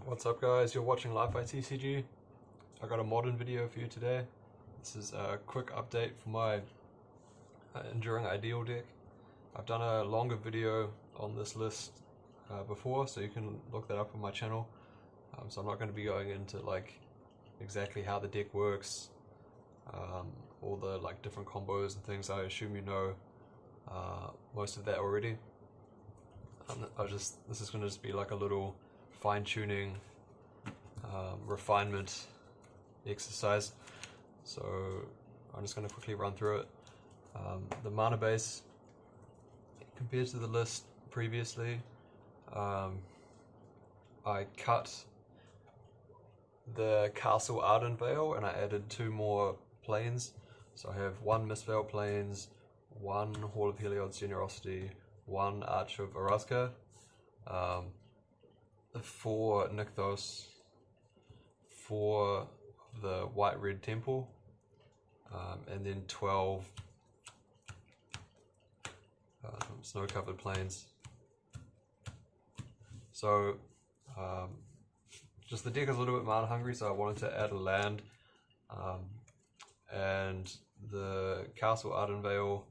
What's up guys, you're watching Life by TCG. I got a modern video for you today. This is a quick update for my Enduring Ideal deck. I've done a longer video on this list before, so you can look that up on my channel. So I'm not going to be going into like exactly how the deck works, all the like different combos and things. I assume you know most of that already. This is going to just be like a little fine-tuning, refinement exercise. So I'm just going to quickly run through it. The mana base, compared to the list previously, I cut the Castle Ardenvale and I added 2 more planes. So I have 1 Mistveil Plains, 1 Hall of Heliod's Generosity, 1 Arch of Orazca, 4 Nykthos, 4 the white-red temple, and then 12 snow-covered plains. So just the deck is a little bit mana hungry, so I wanted to add a land, and the Castle Ardenvale.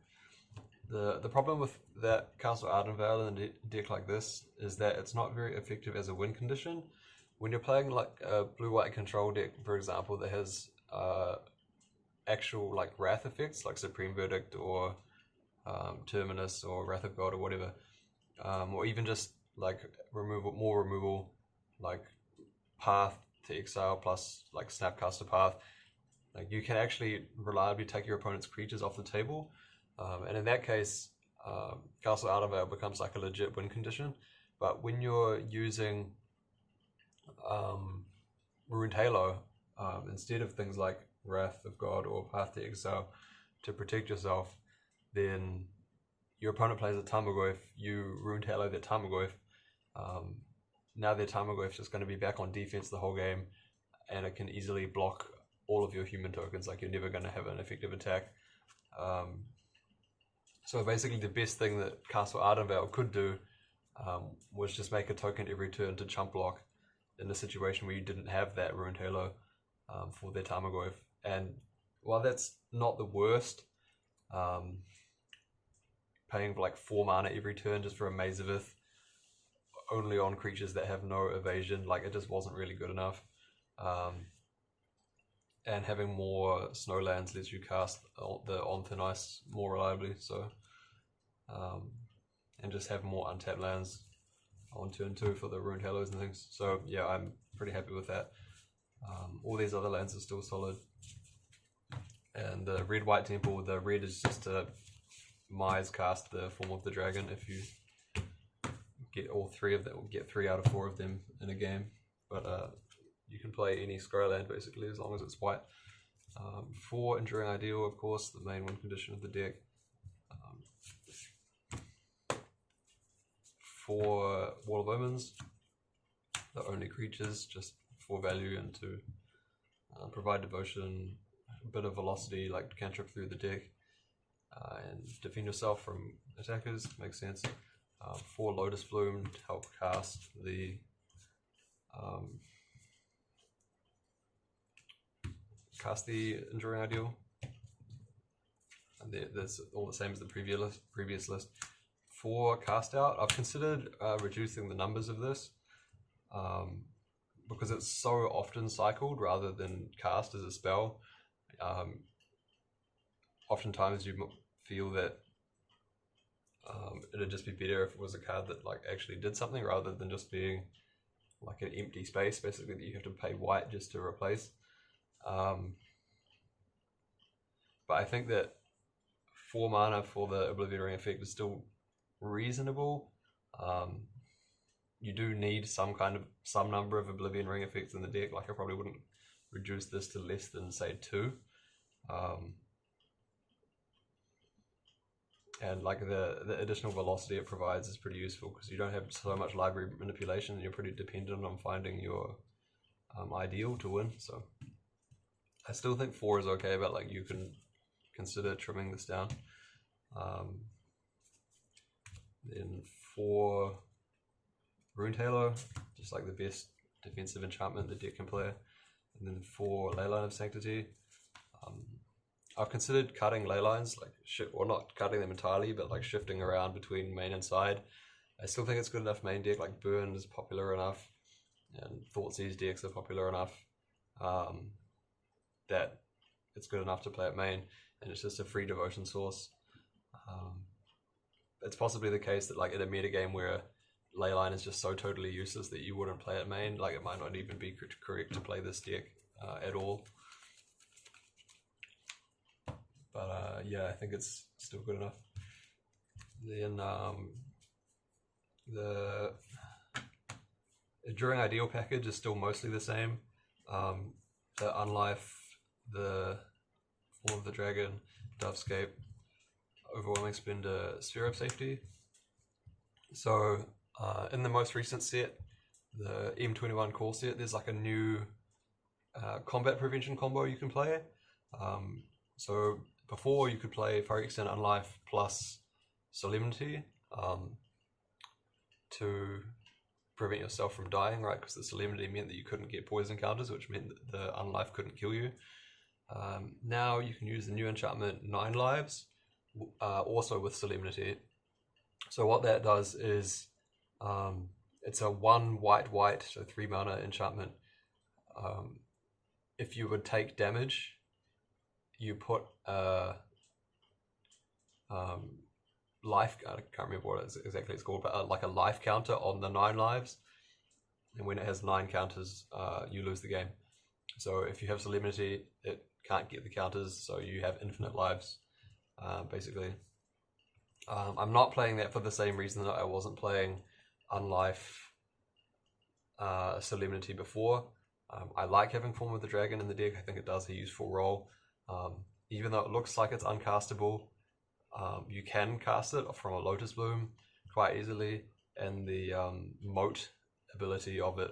The problem with that Castle Ardenvale in a deck like this is that it's not very effective as a win condition. When you're playing like a blue-white control deck, for example, that has actual like wrath effects, like Supreme Verdict or Terminus or Wrath of God or whatever, or even just like more removal, like Path to Exile plus like Snapcaster Path, like you can actually reliably take your opponent's creatures off the table. And in that case, Castle Ardenvale becomes like a legit win condition. But when you're using Ruined Halo instead of things like Wrath of God or Path to Exile to protect yourself, then your opponent plays a Tarmogoyf, you Ruined Halo their Tarmogoyf. Now their Tarmogoyf is just going to be back on defense the whole game, and it can easily block all of your human tokens. Like, you're never going to have an effective attack. So basically the best thing that Castle Ardenvale could do was just make a token every turn to chump block in a situation where you didn't have that Ruined Halo for their Tarmogoyf. And while that's not the worst, paying like 4 mana every turn just for a Mazavith only on creatures that have no evasion, like it just wasn't really good enough. And having more snowlands lets you cast the On Thin Ice more reliably, so and just have more untapped lands on turn 2 for the Ruined Halos and things. So yeah, I'm pretty happy with that. All these other lands are still solid. And the red-white temple, the red is just to Mize cast the Form of the Dragon. If you get all 3 of them, get 3 out of 4 of them in a game. But you can play any scry land basically as long as it's white. 4 Enduring Ideal, of course, the main win condition of the deck. 4 Wall of Omens, the only creatures, just for value and to provide devotion, a bit of velocity, like cantrip through the deck, and defend yourself from attackers, makes sense. 4 Lotus Bloom to help cast the Enduring Ideal, and that's all the same as the previous list. 4 Cast Out, I've considered reducing the numbers of this because it's so often cycled rather than cast as a spell. Oftentimes you feel that it'd just be better if it was a card that like actually did something rather than just being like an empty space basically that you have to pay white just to replace. But I think that 4 mana for the Oblivion Ring effect is still reasonable. You do need some number of Oblivion Ring effects in the deck. Like, I probably wouldn't reduce this to less than say 2. And like the additional velocity it provides is pretty useful because you don't have so much library manipulation and you're pretty dependent on finding your ideal to win. So I still think 4 is okay, but like you can consider trimming this down. Then 4 Ruined Halo, just like the best defensive enchantment the deck can play. And then 4 Leyline of Sanctity. I've considered cutting Leylines, or not cutting them entirely, but like shifting around between main and side. I still think it's good enough main deck, like Burn is popular enough, and Thoughtseize decks are popular enough, that it's good enough to play at main, and it's just a free devotion source. It's possibly the case that like in a meta game where Leyline is just so totally useless that you wouldn't play it main, like it might not even be correct to play this deck at all. But yeah, I think it's still good enough. Then the Enduring Ideal package is still mostly the same. The Unlife, the Fall of the Dragon, Dovescape, Overwhelming Splendor, Sphere of Safety. So in the most recent set, the M21 core set, there's like a new combat prevention combo you can play. So before you could play Phyrexian Unlife plus Solemnity to prevent yourself from dying, right? Because the Solemnity meant that you couldn't get poison counters, which meant that the Unlife couldn't kill you. Now you can use the new enchantment 9 Lives, also with Solemnity. So what that does is, it's a 1 white, so 3 mana enchantment. If you would take damage, you put a life, I can't remember what exactly it's called, but like a life counter on the 9 lives. And when it has 9 counters, you lose the game. So if you have Solemnity, it can't get the counters, so you have infinite lives, basically. I'm not playing that for the same reason that I wasn't playing Unlife Solemnity before. I like having Form of the Dragon in the deck. I think it does a useful role. Even though it looks like it's uncastable, you can cast it from a Lotus Bloom quite easily, and the moat ability of it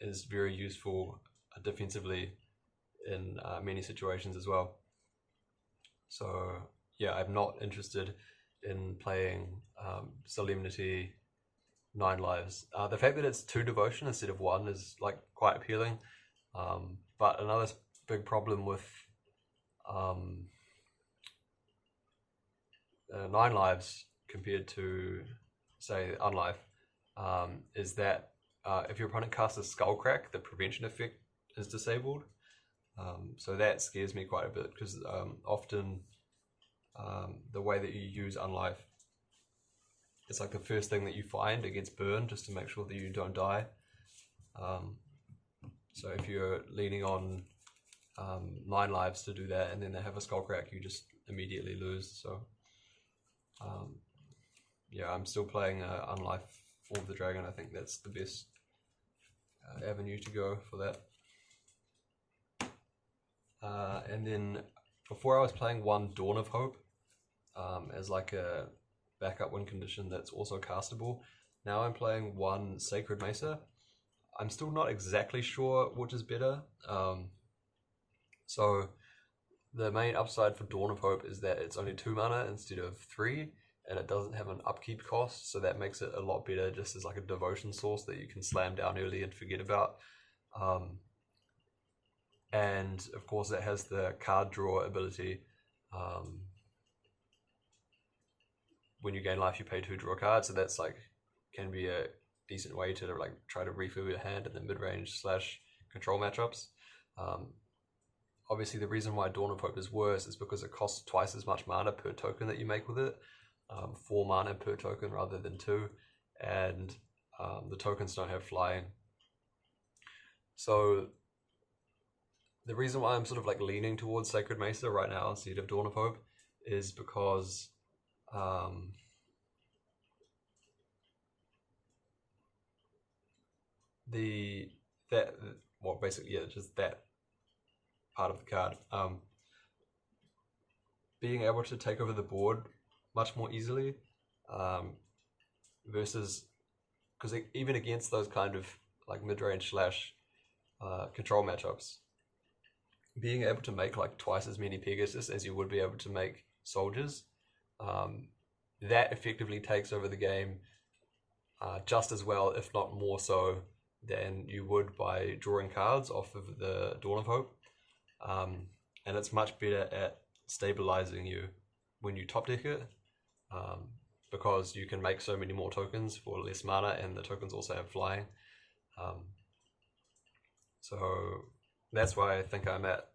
is very useful defensively in many situations as well. So yeah, I'm not interested in playing Solemnity 9 lives. The fact that it's 2 devotion instead of 1 is like quite appealing. But another big problem with 9 lives compared to, say, Unlife, is that if your opponent casts a Skullcrack, the prevention effect is disabled. So that scares me quite a bit, because often the way that you use Unlife, it's like the first thing that you find against burn, just to make sure that you don't die. So if you're leaning on 9 lives to do that, and then they have a Skullcrack, you just immediately lose. So yeah, I'm still playing Unlife Fall of the Dragon. I think that's the best avenue to go for that. And then before I was playing 1 Dawn of Hope as like a backup win condition that's also castable. Now I'm playing 1 Sacred Mesa. I'm still not exactly sure which is better. So the main upside for Dawn of Hope is that it's only 2 mana instead of 3, and it doesn't have an upkeep cost, so that makes it a lot better just as like a devotion source that you can slam down early and forget about. And of course it has the card draw ability. When you gain life, you pay 2 draw cards, so that's like can be a decent way to like try to refill your hand in the mid-range / control matchups. Obviously the reason why Dawn of Hope is worse is because it costs twice as much mana per token that you make with it, 4 mana per token rather than 2, and the tokens don't have flying. So the reason why I'm sort of like leaning towards Sacred Mesa right now instead of Dawn of Hope is because just that part of the card, being able to take over the board much more easily, versus, because even against those kind of like mid-range / control matchups, being able to make like twice as many Pegasus as you would be able to make soldiers, that effectively takes over the game just as well, if not more so, than you would by drawing cards off of the Dawn of Hope. And it's much better at stabilizing you when you top deck it, because you can make so many more tokens for less mana, and the tokens also have flying. So that's why I think I'm at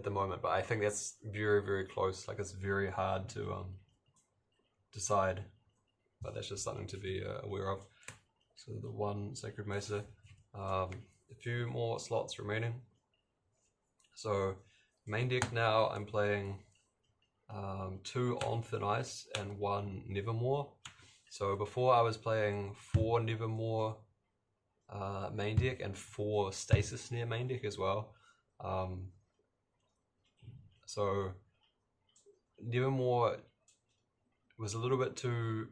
the moment, but I think that's very, very close. Like, it's very hard to decide, but that's just something to be aware of. So the one Sacred Mesa, a few more slots remaining. So main deck now, I'm playing 2 On Thin Ice and 1 Nevermore. So before I was playing 4 Nevermore main deck and 4 Stasis Snare main deck as well. So Nevermore was a little bit too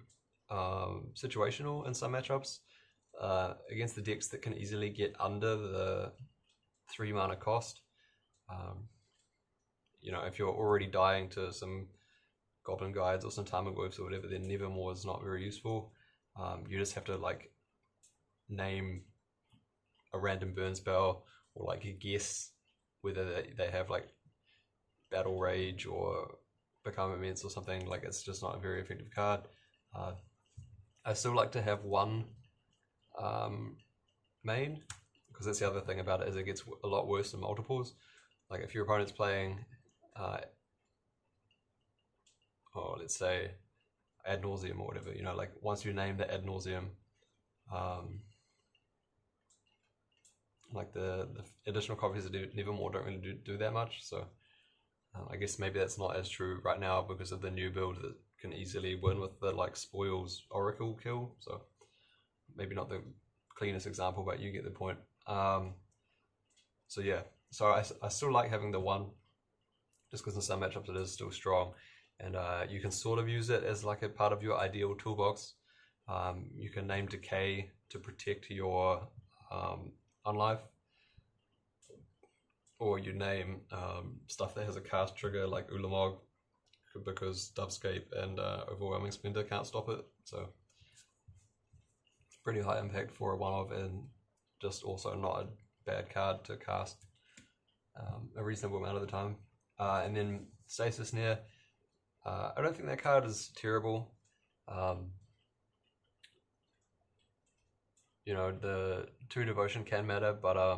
situational in some matchups against the decks that can easily get under the 3 mana cost. You know, if you're already dying to some Goblin Guides or some Tarmogoyfs or whatever, then Nevermore is not very useful. You just have to like name a random burn spell, or like guess whether they have like Battle Rage or Become Immense or something. Like, it's just not a very effective card. I still like to have 1 main, because that's the other thing about it, is it gets a lot worse in multiples. Like, if your opponent's playing let's say Ad Nauseam or whatever, you know, like once you name the Ad Nauseam, like the additional copies of Nevermore don't really do that much. So I guess maybe that's not as true right now because of the new build that can easily win with the like Spoils Oracle kill. So maybe not the cleanest example, but you get the point. So yeah, so I still like having the 1, just because in some matchups it is still strong, and you can sort of use it as like a part of your ideal toolbox. You can name Decay to protect your Unlife, or you name stuff that has a cast trigger like Ulamog, because Dovescape and Overwhelming Splendor can't stop it. So it's pretty high impact for a 1-of, and just also not a bad card to cast a reasonable amount of the time. And then Stasis Snare, I don't think that card is terrible. You know, the 2 devotion can matter, but I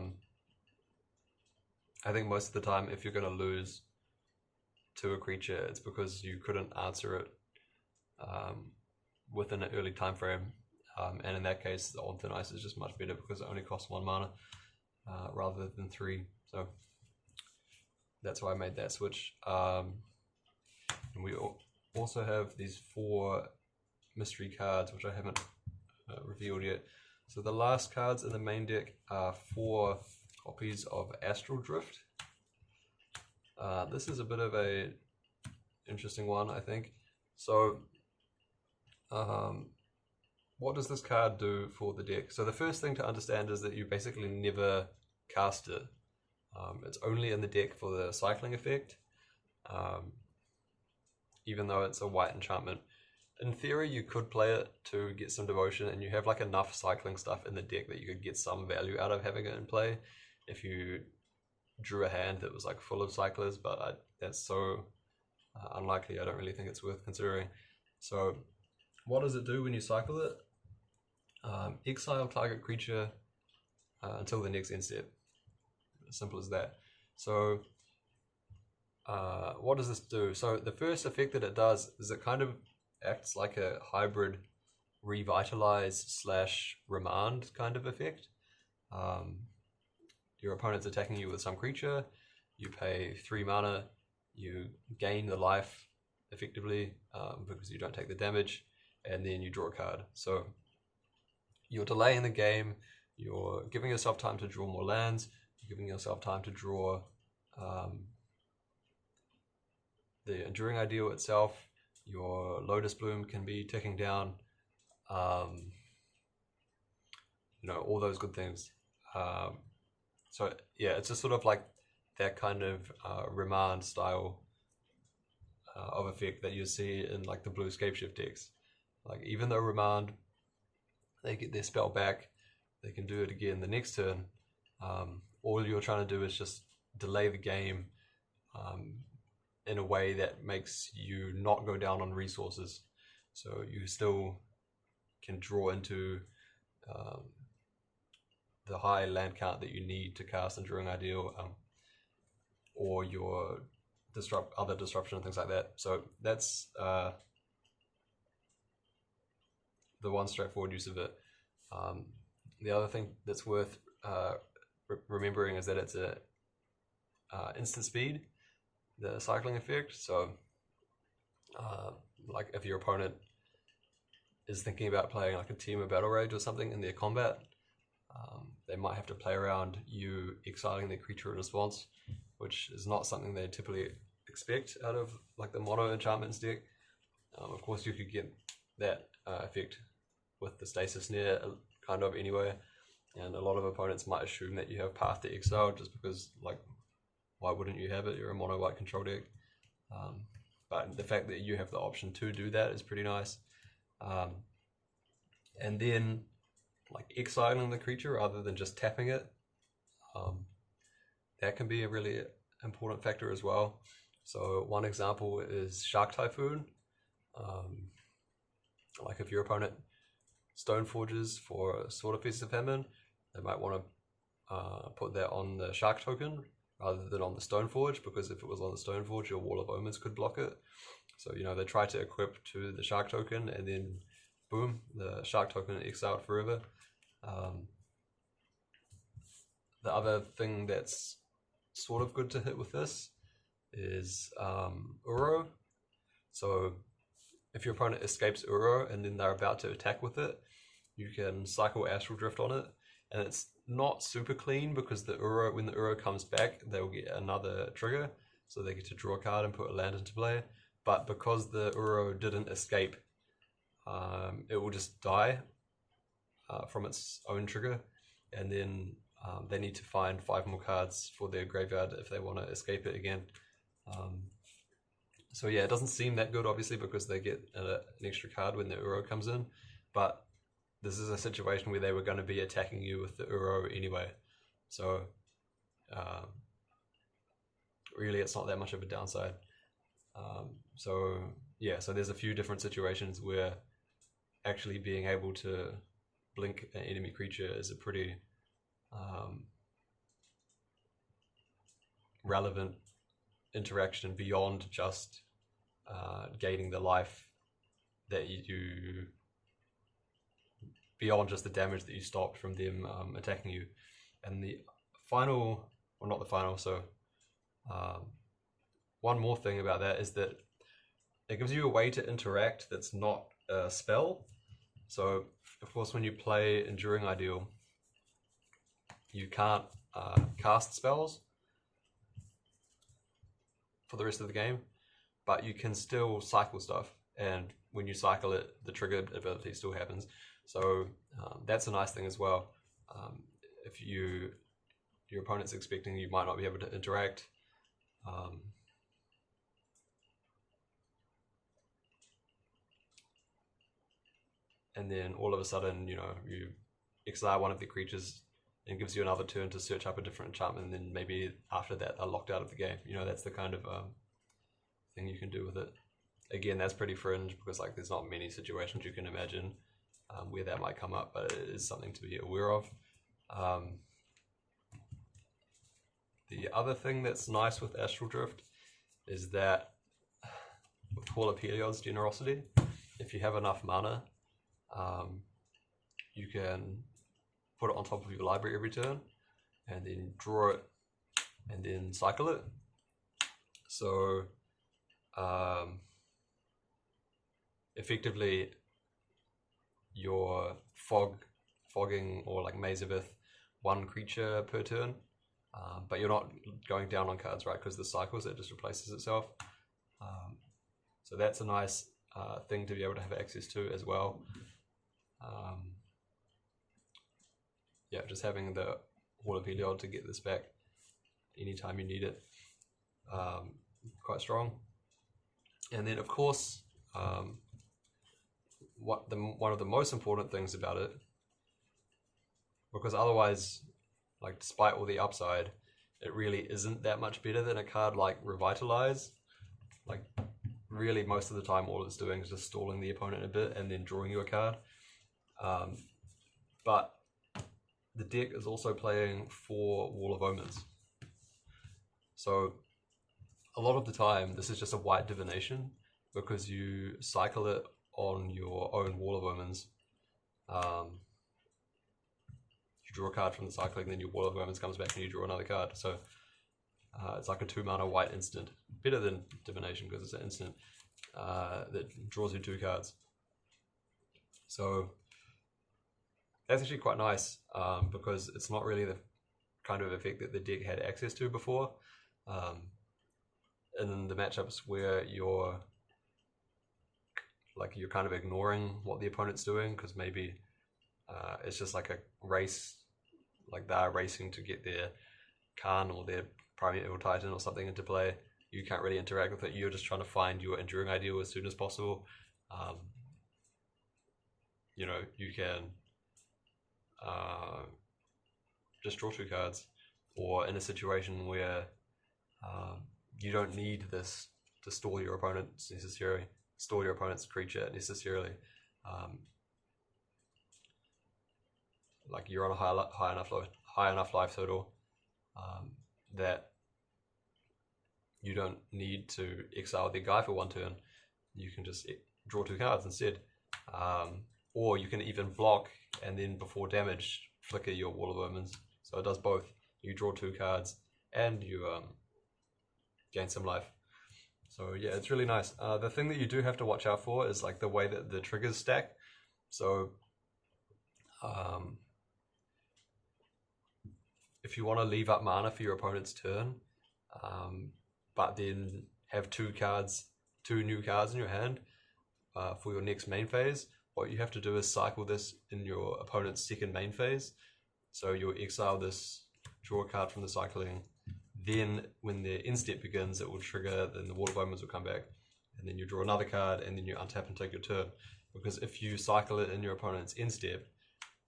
think most of the time if you're going to lose to a creature, it's because you couldn't answer it within an early time frame. And in that case, the On Thin Ice is just much better because it only costs 1 mana rather than 3. So that's why I made that switch. And we also have these 4 mystery cards, which I haven't revealed yet. So the last cards in the main deck are 4 copies of Astral Drift. This is a bit of a interesting one, I think. So what does this card do for the deck? So the first thing to understand is that you basically never cast it. It's only in the deck for the cycling effect, even though it's a white enchantment. In theory, you could play it to get some devotion, and you have like enough cycling stuff in the deck that you could get some value out of having it in play if you drew a hand that was like full of cyclers, but that's so unlikely. I don't really think it's worth considering. So what does it do when you cycle it? Exile target creature until the next end step. As simple as that. So what does this do? So the first effect that it does is it kind of acts like a hybrid revitalize / remand kind of effect. Your opponent's attacking you with some creature, you pay 3 mana, you gain the life effectively because you don't take the damage, and then you draw a card. So you're delaying the game, you're giving yourself time to draw more lands, you're giving yourself time to draw the Enduring Ideal itself. Your Lotus Bloom can be ticking down, you know, all those good things. So yeah, it's just sort of like that kind of remand style of effect that you see in like the blue Scapeshift decks. Like, even though remand, they get their spell back, they can do it again the next turn. All you're trying to do is just delay the game in a way that makes you not go down on resources. So you still can draw into the high land count that you need to cast Enduring Ideal, or your other disruption and things like that. So that's the one straightforward use of it. The other thing that's worth remembering is that it's a instant speed, the cycling effect. So like if your opponent is thinking about playing like a team of Battle Rage or something in their combat, they might have to play around you exiling their creature in response, which is not something they typically expect out of like the mono enchantments deck. Of course you could get that effect with the Stasis Snare kind of anyway, and a lot of opponents might assume that you have Path to Exile just because, like, why wouldn't you have it? You're a mono white control deck. But the fact that you have the option to do that is pretty nice. And then like exiling the creature rather than just tapping it, that can be a really important factor as well. So one example is Shark Typhoon. Like if your opponent Stoneforges for Sword of Feast of Famine, they might want to put that on the Shark token rather than on the Stoneforge, because if it was on the Stoneforge, your Wall of Omens could block it. So, you know, they try to equip to the Shark token, and then boom, the Shark token exiled forever. The other thing that's sort of good to hit with this is Uro. So if your opponent escapes Uro and then they're about to attack with it, you can cycle Astral Drift on it, and it's not super clean because the Uro, when the Uro comes back, they'll get another trigger, so they get to draw a card and put a land into play. But because the Uro didn't escape, it will just die from its own trigger, and then they need to find 5 more cards for their graveyard if they want to escape it again. So yeah, it doesn't seem that good, obviously, because they get an extra card when the Uro comes in, but this is a situation where they were going to be attacking you with the Uro anyway. So really it's not that much of a downside. So yeah, so there's a few different situations where actually being able to blink an enemy creature is a pretty relevant interaction beyond just gaining the life that you beyond just the damage that you stopped from them attacking you. And the final, well, not the final, so one more thing about that is that it gives you a way to interact that's not a spell. So of course when you play Enduring Ideal, you can't cast spells for the rest of the game, but you can still cycle stuff, and when you cycle it, the trigger ability still happens. So that's a nice thing as well. If your opponent's expecting you might not be able to interact, and then all of a sudden, you know, you exile one of the creatures and gives you another turn to search up a different enchantment, and then maybe after that they're locked out of the game. You know, that's the kind of thing you can do with it. Again, that's pretty fringe because like there's not many situations you can imagine where that might come up, but it is something to be aware of. The other thing that's nice with Astral Drift is that with Wall of Heliod's generosity, if you have enough mana, you can put it on top of your library every turn and then draw it and then cycle it. So effectively you're fogging or like Maze of Ith one creature per turn, but you're not going down on cards, right? Because the cycles, it just replaces itself. So that's a nice thing to be able to have access to as well. Yeah, just having the Wall of Heliod to get this back anytime you need it, quite strong. And then of course, one of the most important things about it because otherwise, like despite all the upside, it really isn't that much better than a card like Revitalize. Like really most of the time all it's doing is just stalling the opponent a bit and then drawing you a card. But the deck is also playing for Wall of Omens. So a lot of the time this is just a white divination because you cycle it on your own Wall of Omens. You draw a card from the cycling, then your Wall of Omens comes back and you draw another card. So it's like a 2-mana white instant. Better than divination because it's an instant that draws you 2 cards. So that's actually quite nice because it's not really the kind of effect that the deck had access to before. In the matchups where you're kind of ignoring what the opponent's doing because maybe it's just like a race, like they're racing to get their Khan or their Primeval Titan or something into play. You can't really interact with it. You're just trying to find your Enduring Ideal as soon as possible. You know, you can just draw 2 cards, or in a situation where you don't need this to stall your opponent's creature necessarily. Like you're on a high enough life total that you don't need to exile the guy for 1 turn. You can just draw 2 cards instead. Or you can even block and then before damage flicker your Wall of Omens. So it does both. You draw 2 cards and you gain some life. So yeah, it's really nice. The thing that you do have to watch out for is like the way that the triggers stack. So if you want to leave up mana for your opponent's turn, but then have 2 new cards in your hand for your next main phase, what you have to do is cycle this in your opponent's second main phase. So you'll exile this, draw a card from the cycling, then when the end step begins it will trigger, then the Wall of Omens will come back, and then you draw another card and then you untap and take your turn. Because if you cycle it in your opponent's end step,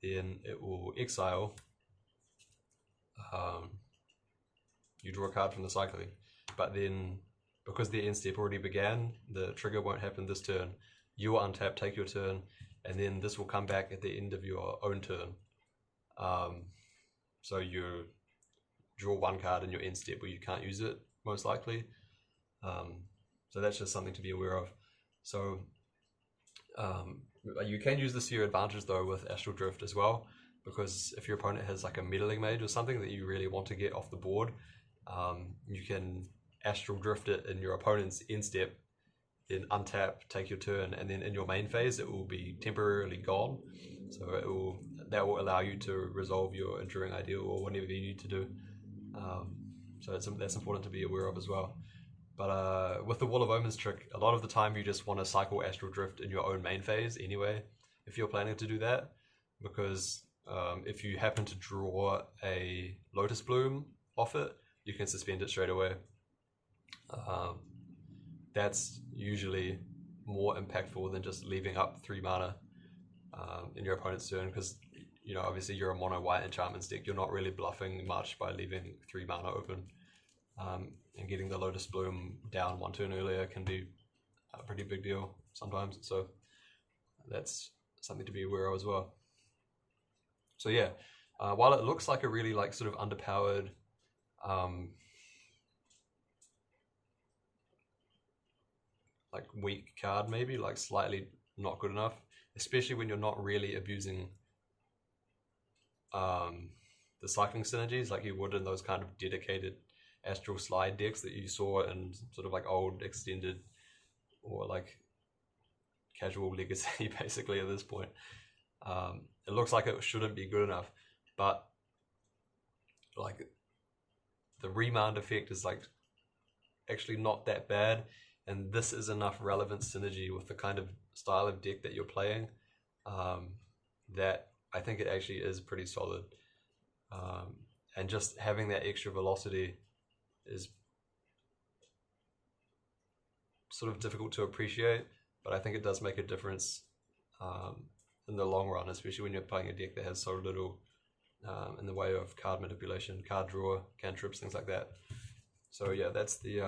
then it will exile, you draw a card from the cycling, but then because the end step already began, the trigger won't happen this turn. You will untap, take your turn, and then this will come back at the end of your own turn. So you draw 1 card in your end step where you can't use it, most likely. So that's just something to be aware of. So you can use this to your advantage though with Astral Drift as well, because if your opponent has like a meddling mage or something that you really want to get off the board, you can Astral Drift it in your opponent's end step, then untap, take your turn, and then in your main phase it will be temporarily gone. So that will allow you to resolve your Enduring Ideal or whatever you need to do. So that's important to be aware of as well. But with the Wall of Omens trick, a lot of the time you just want to cycle Astral Drift in your own main phase anyway, if you're planning to do that, because if you happen to draw a Lotus Bloom off it, you can suspend it straight away. That's usually more impactful than just leaving up 3 mana in your opponent's turn, because you know obviously you're a mono white enchantments deck. You're not really bluffing much by leaving 3 mana open, and getting the Lotus Bloom down 1 turn earlier can be a pretty big deal sometimes. So that's something to be aware of as well. So yeah, while it looks like a really like sort of underpowered like weak card, maybe like slightly not good enough, especially when you're not really abusing the cycling synergies like you would in those kind of dedicated Astral Slide decks that you saw in sort of like old extended or like casual legacy basically at this point. It looks like it shouldn't be good enough, but like the remand effect is like actually not that bad, and this is enough relevant synergy with the kind of style of deck that you're playing that I think it actually is pretty solid. And just having that extra velocity is sort of difficult to appreciate, but I think it does make a difference in the long run, especially when you're playing a deck that has so little in the way of card manipulation, card draw, cantrips, things like that. So yeah, that's the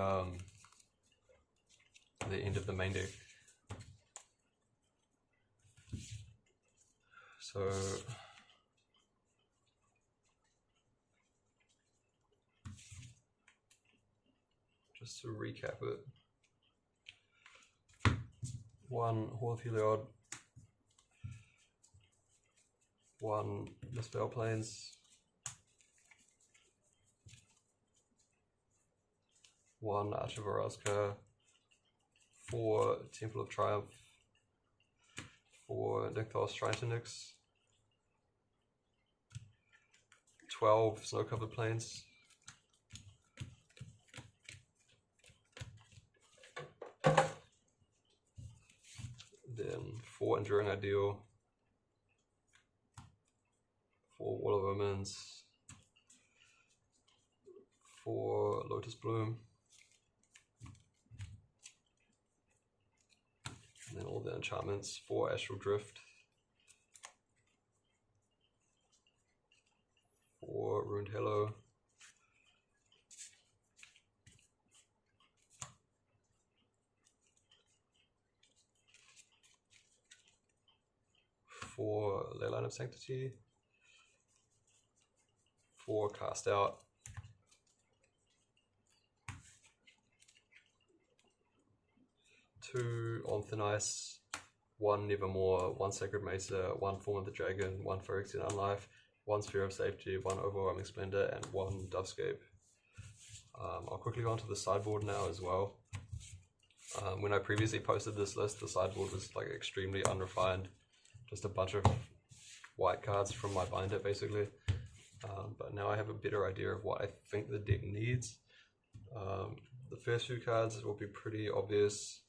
end of the main deck. So just to recap it, 1 Hall of Heliod, 1 Mistveil Plains, 1 Arch of Orazca, 4 Temple of Triumph, 4 Nykthos Shrine to Nyx, 12 Snow-Covered Plains, then 4 Enduring Ideal, 4 Wall of Omens, 4 Lotus Bloom, and then all the enchantments, 4 Astral Drift, 4 Ruined Halo, 4 Leyline of Sanctity, 4 Cast Out, 2 On Thin Ice, 1 Nevermore, 1 Sacred Mesa, 1 Form of the Dragon, 1 Phyrexian Unlife, 1 Sphere of Safety, 1 Overwhelming Splendor, and 1 Dovescape. I'll quickly go onto the sideboard now as well. When I previously posted this list, the sideboard was like extremely unrefined, just a bunch of white cards from my binder basically. But now I have a better idea of what I think the deck needs. The first few cards will be pretty obvious.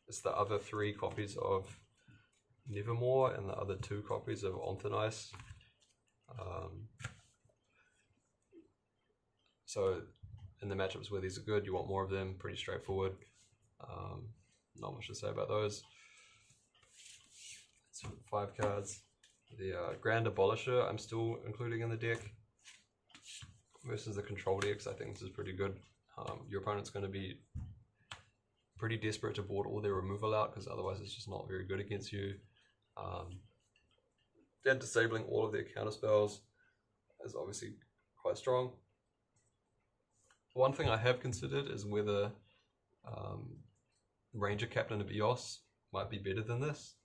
It's the other 3 copies of Nevermore and the other 2 copies of On Thin Ice. So in the matchups where these are good, you want more of them, pretty straightforward. Not much to say about those. So 5 cards. The Grand Abolisher I'm still including in the deck versus the control decks. I think this is pretty good. Your opponent's going to be pretty desperate to board all their removal out because otherwise it's just not very good against you. Then disabling all of their counter spells is obviously quite strong. One thing I have considered is whether Ranger Captain of Eos might be better than this.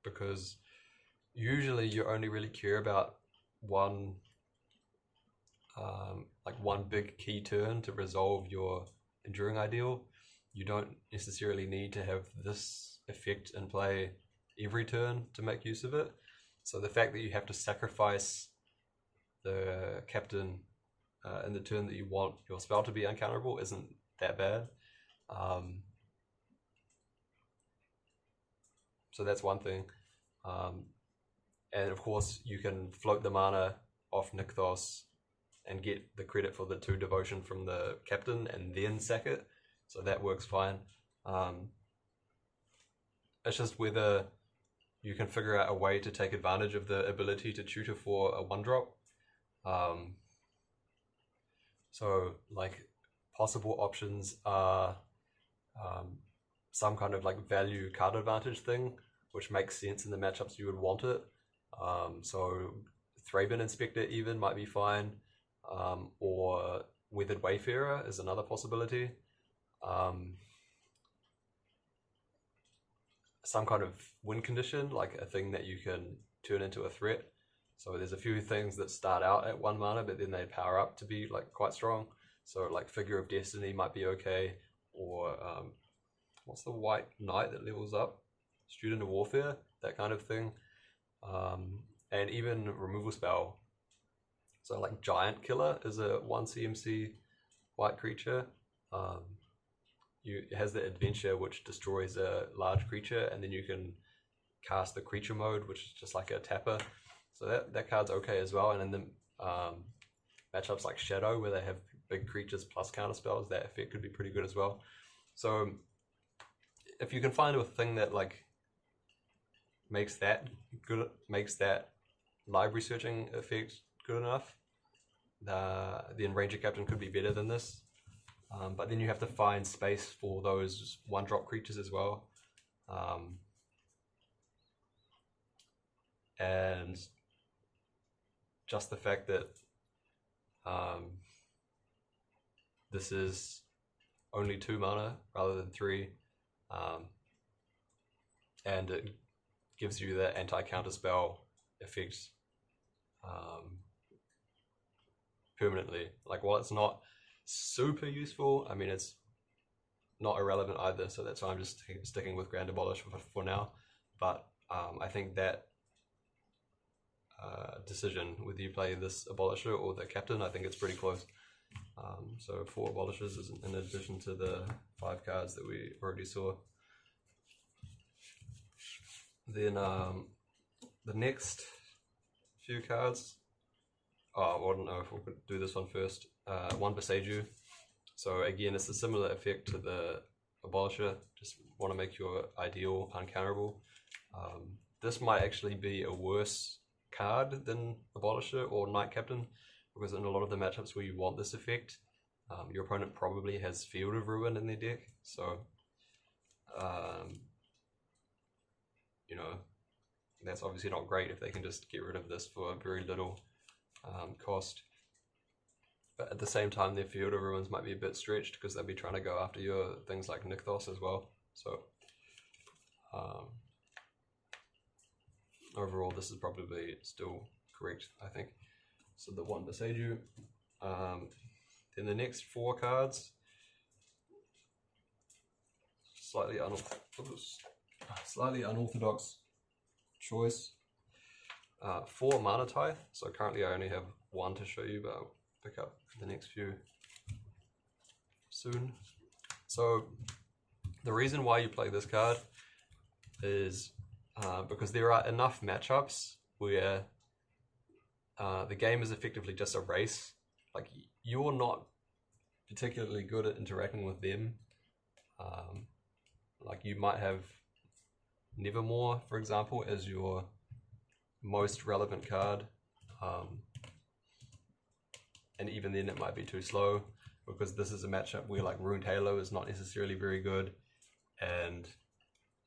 Because usually you only really care about one big key turn to resolve your Enduring Ideal. You don't necessarily need to have this effect in play every turn to make use of it. So the fact that you have to sacrifice the captain in the turn that you want your spell to be uncounterable isn't that bad. So that's one thing. And of course you can float the mana off Nykthos and get the credit for the 2 devotion from the captain and then sack it. So that works fine. It's just whether you can figure out a way to take advantage of the ability to tutor for a 1-drop. So like possible options are some kind of like value card advantage thing, which makes sense in the matchups you would want it. So Thraben Inspector even might be fine, or Weathered Wayfarer is another possibility. Some kind of win condition, like a thing that you can turn into a threat. So there's a few things that start out at 1 mana, but then they power up to be like quite strong. So like Figure of Destiny might be okay, or what's the white knight that levels up? Student of Warfare, that kind of thing. And even Removal Spell. So like Giant Killer is a 1 CMC white creature. It has the adventure which destroys a large creature, and then you can cast the creature mode, which is just like a tapper. So that card's okay as well. And in the matchups like Shadow, where they have big creatures plus counter spells, that effect could be pretty good as well. So if you can find a thing that like makes that library searching effect good enough, then Ranger Captain could be better than this. But then you have to find space for those 1-drop creatures as well. And just the fact that this is only 2 mana rather than 3, and it gives you the anti-counter spell effect permanently. Like, while it's not super useful, I mean, it's not irrelevant either, so that's why I'm just sticking with Grand Abolisher for now. But I think that decision, whether you play this Abolisher or the Captain, I think it's pretty close. So 4 Abolishers is in addition to the 5 cards that we already saw. Then the next few cards, I don't know if we could do this one first. 1 Boseiju. So again, it's a similar effect to the Abolisher, just want to make your ideal uncounterable. This might actually be a worse card than Abolisher or Knight Captain, because in a lot of the matchups where you want this effect, your opponent probably has Field of Ruin in their deck, so you know, that's obviously not great if they can just get rid of this for very little cost. But at the same time, their Field of Ruins might be a bit stretched because they'll be trying to go after your things like Nykthos as well. So overall, this is probably still correct, I think. So the 1 Boseiju. Then the next 4 cards, slightly unorthodox choice. 4 Mana Tithe. So currently I only have 1 to show you, but I'll pick up the next few soon. So the reason why you play this card is because there are enough matchups where the game is effectively just a race. Like, you're not particularly good at interacting with them. Like, you might have Nevermore, for example, as your most relevant card, and even then it might be too slow, because this is a matchup where like Ruined Halo is not necessarily very good, and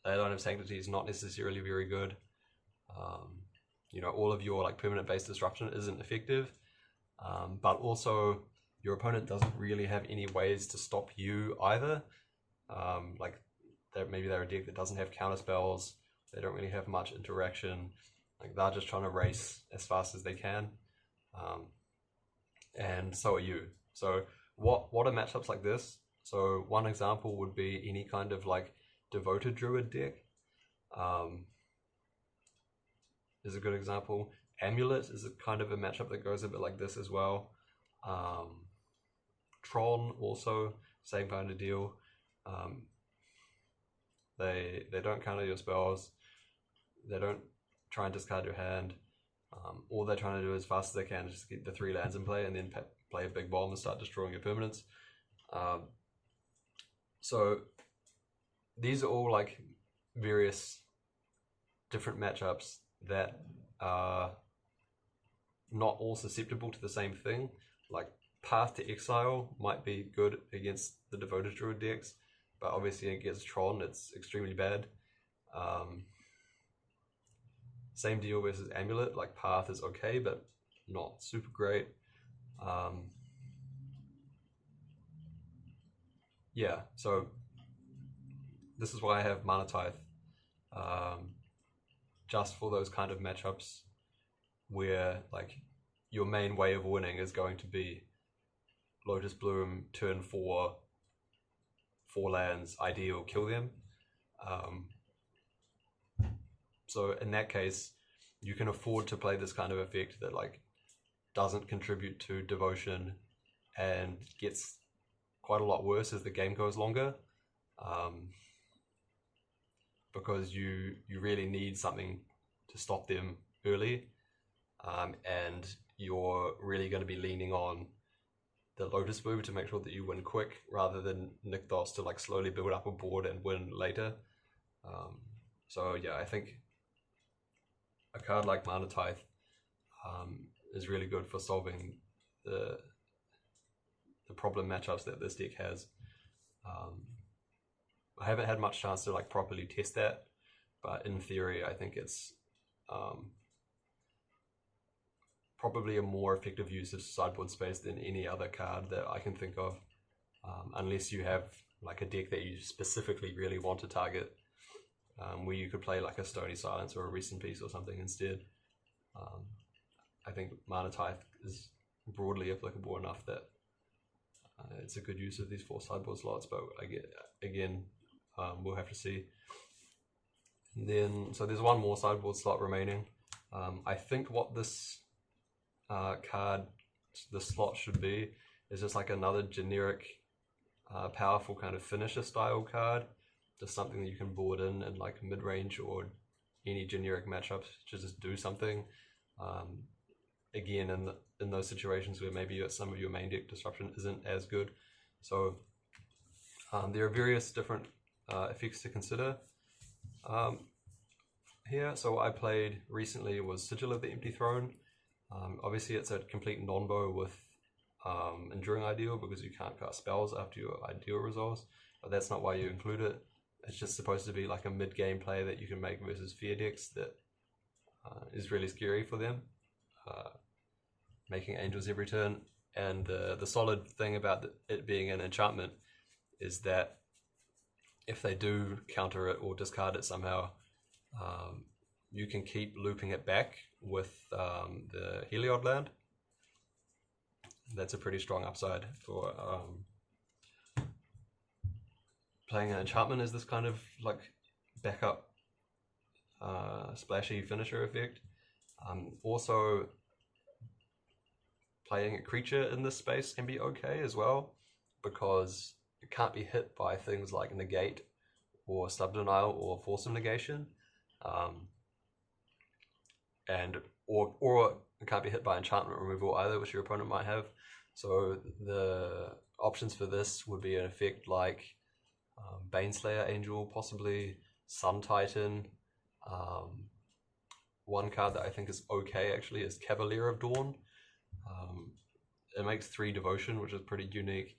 Leyline of Sanctity is not necessarily very good. You know, all of your like permanent based disruption isn't effective, but also your opponent doesn't really have any ways to stop you either. Like, maybe they're a deck that doesn't have counter spells, they don't really have much interaction, like they're just trying to race as fast as they can, and so are you. So what are matchups like this? So one example would be any kind of like Devoted Druid deck is a good example. Amulet is a kind of a matchup that goes a bit like this as well. Tron also, same kind of deal. They don't counter your spells, they don't try and discard your hand. All they're trying to do as fast as they can is just get the 3 lands in play and then play a big bomb and start destroying your permanents. So these are all like various different matchups that are not all susceptible to the same thing. Like, Path to Exile might be good against the Devoted Druid decks, but obviously against Tron it's extremely bad. Same deal versus Amulet. Like, Path is okay, but not super great. Yeah, so this is why I have Mana Tithe, just for those kind of matchups where like your main way of winning is going to be Lotus Bloom, turn 4 lands, ideal, kill them. So in that case, you can afford to play this kind of effect that like doesn't contribute to devotion and gets quite a lot worse as the game goes longer, because you really need something to stop them early, and you're really going to be leaning on the Lotus Bloom to make sure that you win quick, rather than Nykthos to like slowly build up a board and win later. So yeah, I think a card like Mana Tithe is really good for solving the problem matchups that this deck has. I haven't had much chance to like properly test that, but in theory I think it's probably a more effective use of sideboard space than any other card that I can think of, unless you have like a deck that you specifically really want to target, where you could play like a Stony Silence or a Recent Peace or something instead. I think Mana Tithe is broadly applicable enough that it's a good use of these 4 sideboard slots, but again, we'll have to see. And then, so there's one more sideboard slot remaining. I think what this the slot should be is just like another generic, powerful kind of finisher style card, just something that you can board in like mid-range or any generic matchups to just do something. Again, in those situations where maybe some of your main deck disruption isn't as good. So there are various different effects to consider here. So what I played recently was Sigil of the Empty Throne. Obviously it's a complete non-bow with Enduring Ideal, because you can't cast spells after your Ideal resolves, but that's not why you include it. It's just supposed to be like a mid-game play that you can make versus fear decks that is really scary for them. Making angels every turn, and the solid thing about it being an enchantment is that if they do counter it or discard it somehow, you can keep looping it back with the Heliod land. That's a pretty strong upside for playing an enchantment as this kind of like backup splashy finisher effect. Also, playing a creature in this space can be okay as well, because it can't be hit by things like negate or sub-denial or force of negation, or it can't be hit by enchantment removal either, which your opponent might have. So the options for this would be an effect like Baneslayer Angel, possibly Sun Titan. One card that I think is okay actually is Cavalier of Dawn. It makes 3 devotion, which is pretty unique.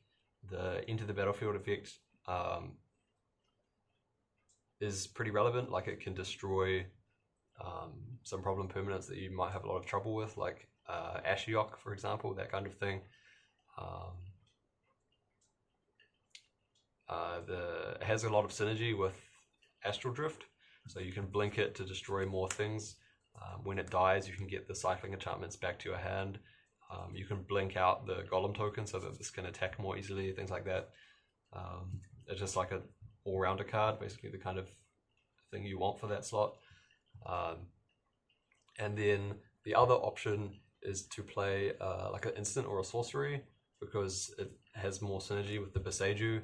The Enter the Battlefield effect is pretty relevant. Like, it can destroy some problem permanents that you might have a lot of trouble with, like Ashiok, for example, that kind of thing. It has a lot of synergy with Astral Drift, so you can blink it to destroy more things. When it dies, you can get the cycling enchantments back to your hand. You can blink out the Golem token so that this can attack more easily, things like that. It's just like an all-rounder card, basically the kind of thing you want for that slot. And then the other option is to play like an instant or a sorcery, because it has more synergy with the Boseiju.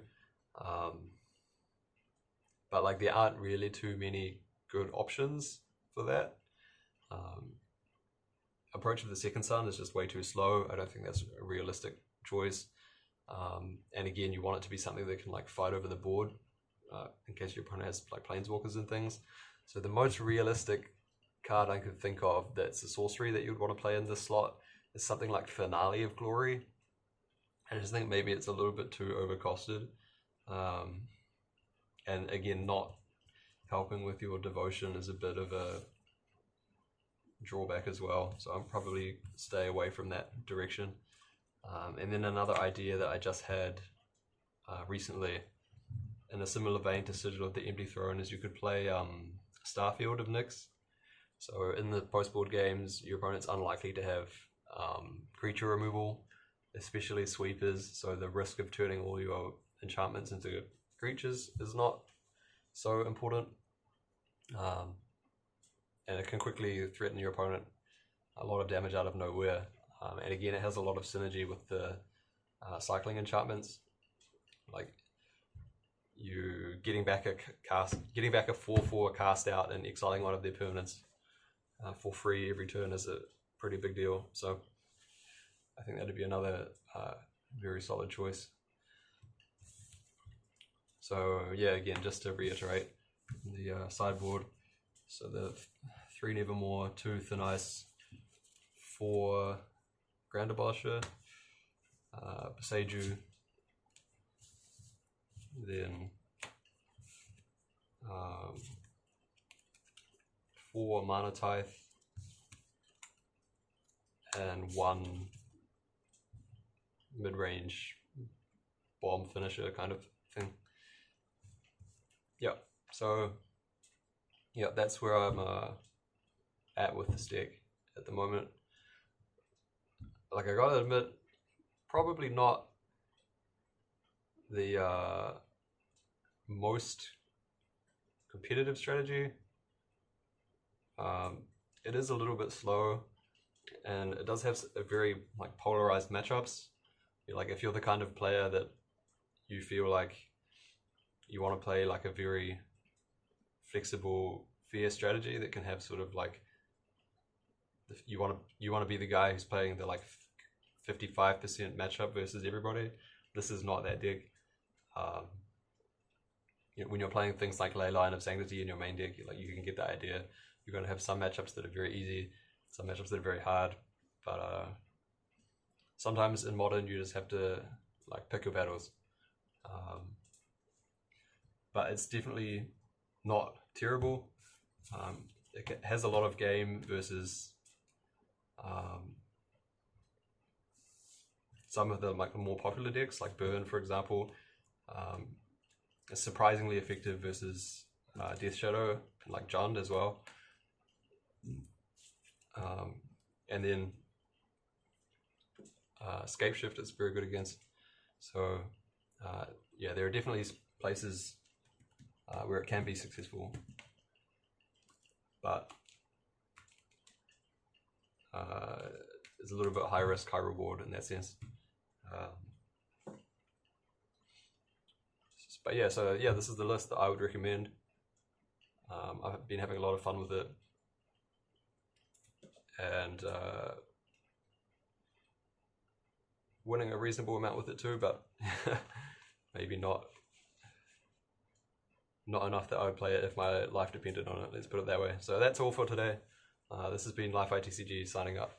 But like, there aren't really too many good options for that. Approach of the Second Sun is just way too slow. I don't think that's a realistic choice. And again, you want it to be something that can like fight over the board, in case your opponent has like planeswalkers and things. So the most realistic card I could think of that's a sorcery that you would want to play in this slot is something like Finale of Glory. I just think maybe it's a little bit too overcosted. And again, not helping with your devotion is a bit of a drawback as well, so I'll probably stay away from that direction. And then another idea that I just had recently, in a similar vein to Sigil of the Empty Throne, is you could play Starfield of Nyx. So in the post-board games, your opponent's unlikely to have creature removal, especially sweepers, so the risk of turning all your enchantments into creatures is not so important. And it can quickly threaten your opponent a lot of damage out of nowhere. And again, it has a lot of synergy with the cycling enchantments, like you getting back a 4/4 cast out and exiling one of their permanents for free every turn is a pretty big deal. So I think that'd be another very solid choice. So yeah, again, just to reiterate the sideboard. So the 3 Nevermore, 2 Thin Ice, 4 Grand Abolisher, Boseiju, then 4 Mana Tithe, and 1 mid-range bomb finisher kind of thing. Yeah, so yeah, that's where I'm at with this deck at the moment. Like, I gotta admit, probably not the most competitive strategy. It is a little bit slow, and it does have a very like polarized matchups. Like, if you're the kind of player that you feel like you want to play like a very flexible fear strategy that can have sort of like, you want to be the guy who's playing the like 55% matchup versus everybody, this is not that deck. You know, when you're playing things like Leyline of Sanctity in your main deck, you can get the idea. You're going to have some matchups that are very easy, some matchups that are very hard, but sometimes in Modern you just have to like pick your battles. But it's definitely not terrible. It has a lot of game versus some of the like more popular decks, like Burn, for example. Is surprisingly effective versus Death Shadow and like Jund as well. And then Scape Shift is very good against. So yeah, there are definitely places where it can be successful, but it's a little bit high risk, high reward in that sense. But yeah, so yeah, this is the list that I would recommend. I've been having a lot of fun with it, and winning a reasonable amount with it too, but maybe not enough that I would play it if my life depended on it, let's put it that way. So that's all for today. This has been Life ITCG signing up.